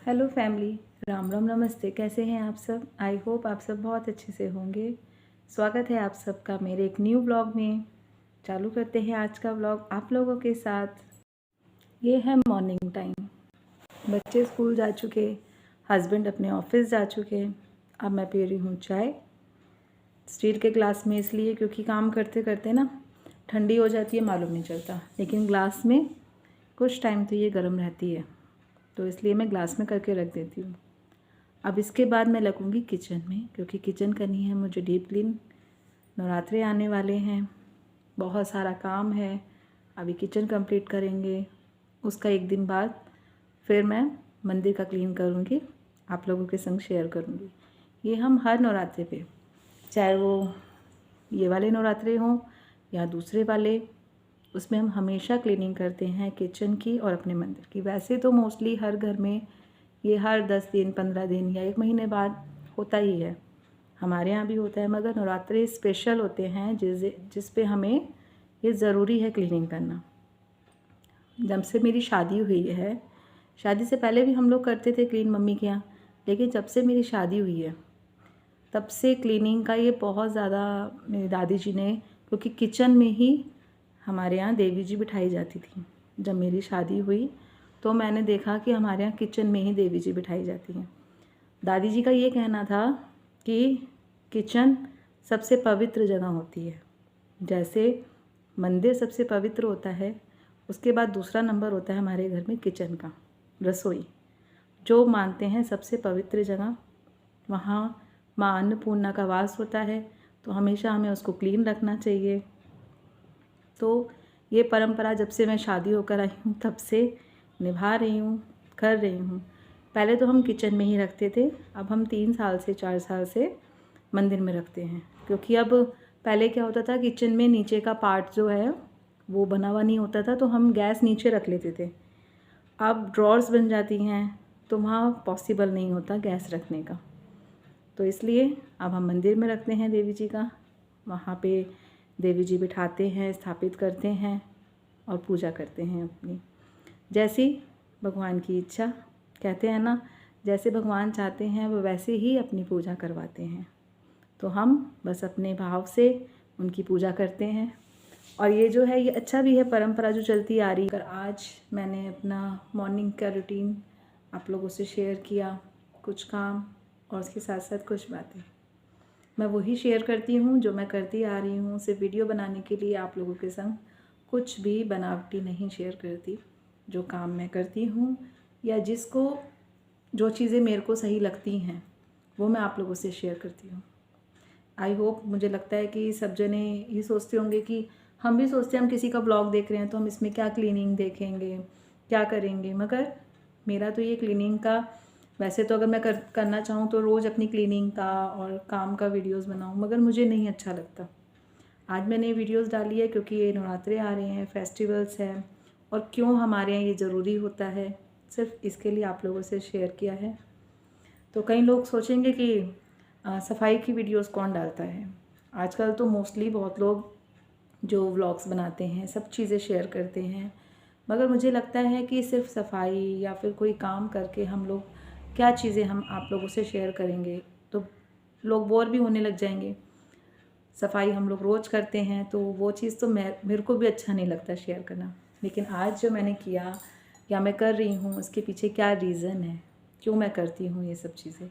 Hello family, Ram Ram नमस्ते। कैसे हैं आप सब? आई होप आप सब बहुत अच्छे से होंगे। स्वागत है आप सबका मेरे एक न्यू ब्लॉग में। चालू करते हैं आज का ब्लॉग आप लोगों के साथ। ये है मॉर्निंग टाइम। बच्चे स्कूल जा चुके, हस्बैंड अपने ऑफिस जा चुके। अब मैं पी रही हूँ चाय स्टील के ग्लास में, इसलिए क्योंकि काम करते करते ना ठंडी हो जाती है, मालूम नहीं चलता, लेकिन ग्लास में कुछ टाइम तो ये गर्म रहती है, तो इसलिए मैं ग्लास में करके रख देती हूँ। अब इसके बाद मैं लगूँगी किचन में, क्योंकि किचन करनी है मुझे डीप क्लीन। नवरात्रे आने वाले हैं, बहुत सारा काम है। अभी किचन कंप्लीट करेंगे, उसका एक दिन बाद फिर मैं मंदिर का क्लीन करूँगी, आप लोगों के संग शेयर करूँगी। ये हम हर नवरात्रे पे, चाहे वो ये वाले नवरात्रे हों या दूसरे वाले, उसमें हम हमेशा क्लीनिंग करते हैं किचन की और अपने मंदिर की। वैसे तो मोस्टली हर घर में ये हर 10 दिन 15 दिन या 1 महीने बाद होता ही है, हमारे यहाँ भी होता है, मगर नवरात्रे स्पेशल होते हैं जिस पे हमें ये ज़रूरी है क्लीनिंग करना। जब से मेरी शादी हुई है, शादी से पहले भी हम लोग करते थे क्लीन मम्मी के यहाँ, लेकिन जब से मेरी शादी हुई है तब से क्लीनिंग का ये बहुत ज़्यादा मेरी दादी जी ने, क्योंकि किचन में ही हमारे यहाँ देवी जी बिठाई जाती थी। जब मेरी शादी हुई तो मैंने देखा कि हमारे यहाँ किचन में ही देवी जी बिठाई जाती हैं। दादी जी का ये कहना था कि किचन सबसे पवित्र जगह होती है। जैसे मंदिर सबसे पवित्र होता है, उसके बाद दूसरा नंबर होता है हमारे घर में किचन का, रसोई। जो मानते हैं सबसे पवित्र जगह, वहाँ माँ अन्नपूर्णा का वास होता है, तो हमेशा हमें उसको क्लीन रखना चाहिए। तो ये परंपरा जब से मैं शादी होकर आई हूँ तब से निभा रही हूँ, कर रही हूँ। पहले तो हम किचन में ही रखते थे, अब हम 3 साल से 4 साल से मंदिर में रखते हैं, क्योंकि अब पहले क्या होता था, किचन में नीचे का पार्ट जो है वो बना हुआ नहीं होता था, तो हम गैस नीचे रख लेते थे। अब ड्रॉर्स बन जाती हैं तो वहाँ पॉसिबल नहीं होता गैस रखने का, तो इसलिए अब हम मंदिर में रखते हैं देवी जी का। वहाँ पे देवी जी बिठाते हैं, स्थापित करते हैं और पूजा करते हैं अपनी, जैसी भगवान की इच्छा। कहते हैं ना, जैसे भगवान चाहते हैं वो वैसे ही अपनी पूजा करवाते हैं, तो हम बस अपने भाव से उनकी पूजा करते हैं। और ये जो है ये अच्छा भी है, परंपरा जो चलती आ रही है। आज मैंने अपना मॉर्निंग का रूटीन आप लोगों से शेयर किया, कुछ काम और उसके साथ साथ कुछ बातें मैं वही शेयर करती हूँ जो मैं करती आ रही हूँ। सिर्फ वीडियो बनाने के लिए आप लोगों के संग कुछ भी बनावटी नहीं शेयर करती। जो काम मैं करती हूँ या जिसको जो चीज़ें मेरे को सही लगती हैं वो मैं आप लोगों से शेयर करती हूँ। आई होप, मुझे लगता है कि सब जने ये सोचते होंगे कि हम भी सोचते हैं हम किसी का ब्लॉग देख रहे हैं तो हम इसमें क्या क्लीनिंग देखेंगे, क्या करेंगे, मगर मेरा तो ये क्लीनिंग का, वैसे तो अगर मैं करना चाहूँ तो रोज़ अपनी क्लीनिंग का और काम का वीडियोस बनाऊँ, मगर मुझे नहीं अच्छा लगता। आज मैंने वीडियोस डाली है क्योंकि ये नवरात्रे आ रहे हैं, फेस्टिवल्स हैं, और क्यों हमारे यहाँ ये ज़रूरी होता है, सिर्फ इसके लिए आप लोगों से शेयर किया है। तो कई लोग सोचेंगे कि सफाई की वीडियोस कौन डालता है। आजकल तो मोस्टली बहुत लोग जो व्लॉग्स बनाते हैं सब चीज़ें शेयर करते हैं, मगर मुझे लगता है कि सिर्फ सफाई या फिर कोई काम करके हम लोग क्या चीज़ें हम आप लोगों से शेयर करेंगे, तो लोग बोर भी होने लग जाएंगे। सफाई हम लोग रोज़ करते हैं तो वो चीज़ तो मेरे को भी अच्छा नहीं लगता शेयर करना। लेकिन आज जो मैंने किया या मैं कर रही हूँ उसके पीछे क्या रीज़न है, क्यों मैं करती हूँ ये सब चीज़ें,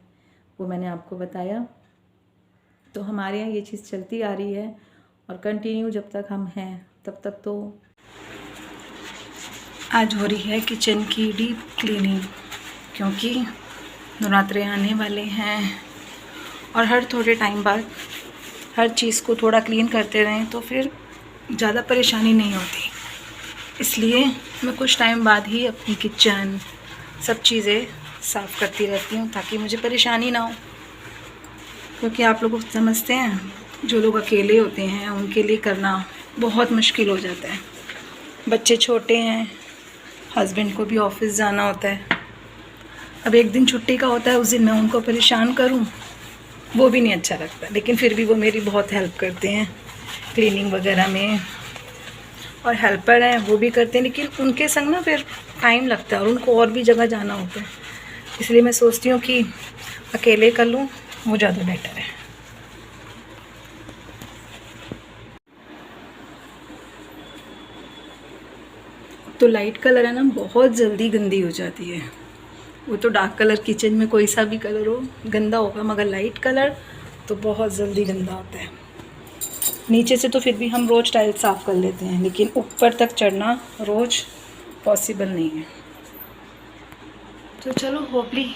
वो मैंने आपको बताया। तो हमारे यहाँ ये चीज़ चलती आ रही है और कंटिन्यू जब तक हम हैं तब तक। तो आज हो रही है किचन की डीप क्लीनिंग, क्योंकि नवरात्रे आने वाले हैं और हर थोड़े टाइम बाद हर चीज़ को थोड़ा क्लीन करते रहें तो फिर ज़्यादा परेशानी नहीं होती। इसलिए मैं कुछ टाइम बाद ही अपनी किचन सब चीज़ें साफ़ करती रहती हूँ, ताकि मुझे परेशानी ना हो। क्योंकि आप लोग समझते हैं, जो लोग अकेले होते हैं उनके लिए करना बहुत मुश्किल हो जाता है। बच्चे छोटे हैं, हस्बैंड को भी ऑफिस जाना होता है। अब एक दिन छुट्टी का होता है, उस दिन मैं उनको परेशान करूं वो भी नहीं अच्छा लगता, लेकिन फिर भी वो मेरी बहुत हेल्प करते हैं क्लीनिंग वगैरह में, और हेल्पर हैं वो भी करते हैं, लेकिन उनके संग ना फिर टाइम लगता है और उनको और भी जगह जाना होता है। इसलिए मैं सोचती हूँ कि अकेले कर लूँ, वो ज़्यादा बेटर है। तो लाइट कलर है ना, बहुत जल्दी गंदी हो जाती है। वो तो डार्क कलर किचन में कोई सा भी कलर हो गंदा होगा, मगर लाइट कलर तो बहुत जल्दी गंदा होता है। नीचे से तो फिर भी हम रोज़ टाइल साफ़ कर लेते हैं, लेकिन ऊपर तक चढ़ना रोज़ पॉसिबल नहीं है। तो चलो, होपली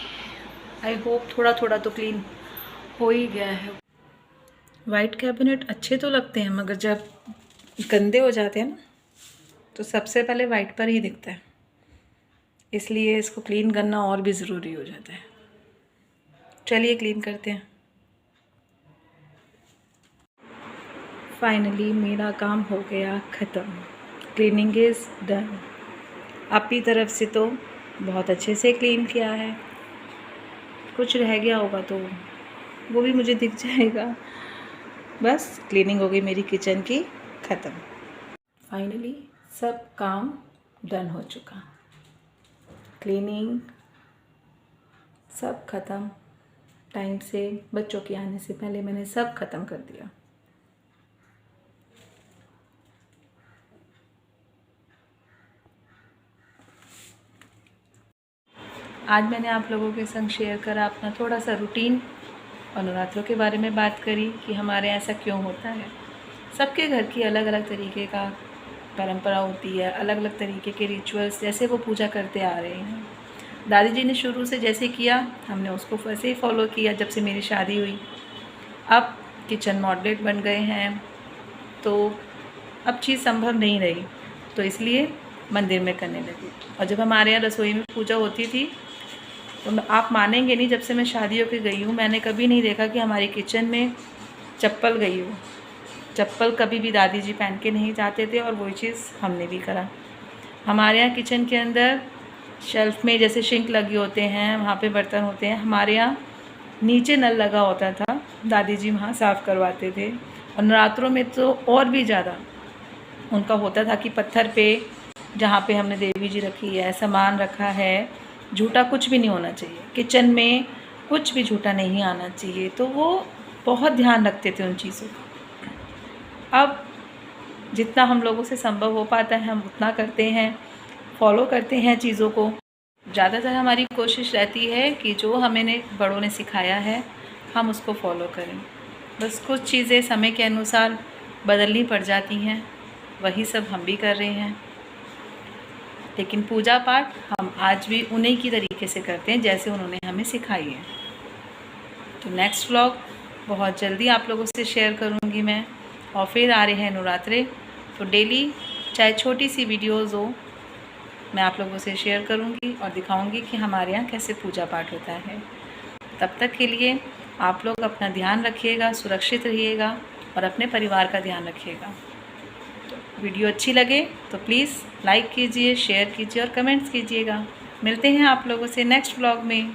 आई होप थोड़ा थोड़ा तो क्लीन हो ही गया है। वाइट कैबिनेट अच्छे तो लगते हैं, मगर जब गंदे हो जाते हैं ना, तो सबसे पहले वाइट पर ही दिखता है। इसलिए इसको क्लीन करना और भी ज़रूरी हो जाता है। चलिए क्लीन करते हैं। फाइनली मेरा काम हो गया ख़त्म। Cleaning is done. आपकी तरफ से तो बहुत अच्छे से क्लीन किया है, कुछ रह गया होगा तो वो भी मुझे दिख जाएगा। बस क्लीनिंग हो गई मेरी किचन की ख़त्म। फाइनली सब काम डन हो चुका। क्लीनिंग सब ख़त्म, टाइम से, बच्चों के आने से पहले मैंने सब ख़त्म कर दिया। आज मैंने आप लोगों के संग शेयर करा अपना थोड़ा सा रूटीन और नवरात्रों के बारे में बात करी कि हमारे यहाँ ऐसा क्यों होता है। सबके घर की अलग अलग तरीके का परंपरा होती है, अलग अलग तरीके के रिचुअल्स, जैसे वो पूजा करते आ रहे हैं। दादी जी ने शुरू से जैसे किया, हमने उसको वैसे ही फॉलो किया जब से मेरी शादी हुई। अब किचन मॉडरेट बन गए हैं, तो अब चीज़ संभव नहीं रही, तो इसलिए मंदिर में करने लगी। और जब हमारे यहाँ रसोई में पूजा होती थी, तो आप मानेंगे नहीं, जब से मैं शादी होकर गई हूँ मैंने कभी नहीं देखा कि हमारी किचन में चप्पल गई हो। चप्पल कभी भी दादी जी पहन के नहीं जाते थे, और वही चीज़ हमने भी करा। हमारे यहाँ किचन के अंदर शेल्फ में जैसे सिंक लगे होते हैं, वहाँ पे बर्तन होते हैं। हमारे यहाँ नीचे नल लगा होता था, दादी जी वहाँ साफ़ करवाते थे। और नवरात्रों में तो और भी ज़्यादा उनका होता था कि पत्थर पे जहाँ पे हमने देवी जी रखी है, सामान रखा है, झूठा कुछ भी नहीं होना चाहिए। किचन में कुछ भी झूठा नहीं आना चाहिए, तो वो बहुत ध्यान रखते थे उन चीज़ों का। अब जितना हम लोगों से संभव हो पाता है हम उतना करते हैं, फॉलो करते हैं चीज़ों को। ज़्यादातर हमारी कोशिश रहती है कि जो हमें बड़ों ने सिखाया है हम उसको फॉलो करें। बस कुछ चीज़ें समय के अनुसार बदलनी पड़ जाती हैं, वही सब हम भी कर रहे हैं। लेकिन पूजा पाठ हम आज भी उन्हीं की तरीके से करते हैं जैसे उन्होंने हमें सिखाई है। तो नेक्स्ट व्लॉग बहुत जल्दी आप लोगों से शेयर करूँगी मैं। और फिर आ रहे हैं नवरात्रे, तो डेली चाहे छोटी सी वीडियोज़ हो, मैं आप लोगों से शेयर करूँगी और दिखाऊँगी कि हमारे यहाँ कैसे पूजा पाठ होता है। तब तक के लिए आप लोग अपना ध्यान रखिएगा, सुरक्षित रहिएगा और अपने परिवार का ध्यान रखिएगा। तो वीडियो अच्छी लगे तो प्लीज़ लाइक कीजिए, शेयर कीजिए और कमेंट्स कीजिएगा। मिलते हैं आप लोगों से नेक्स्ट व्लॉग में।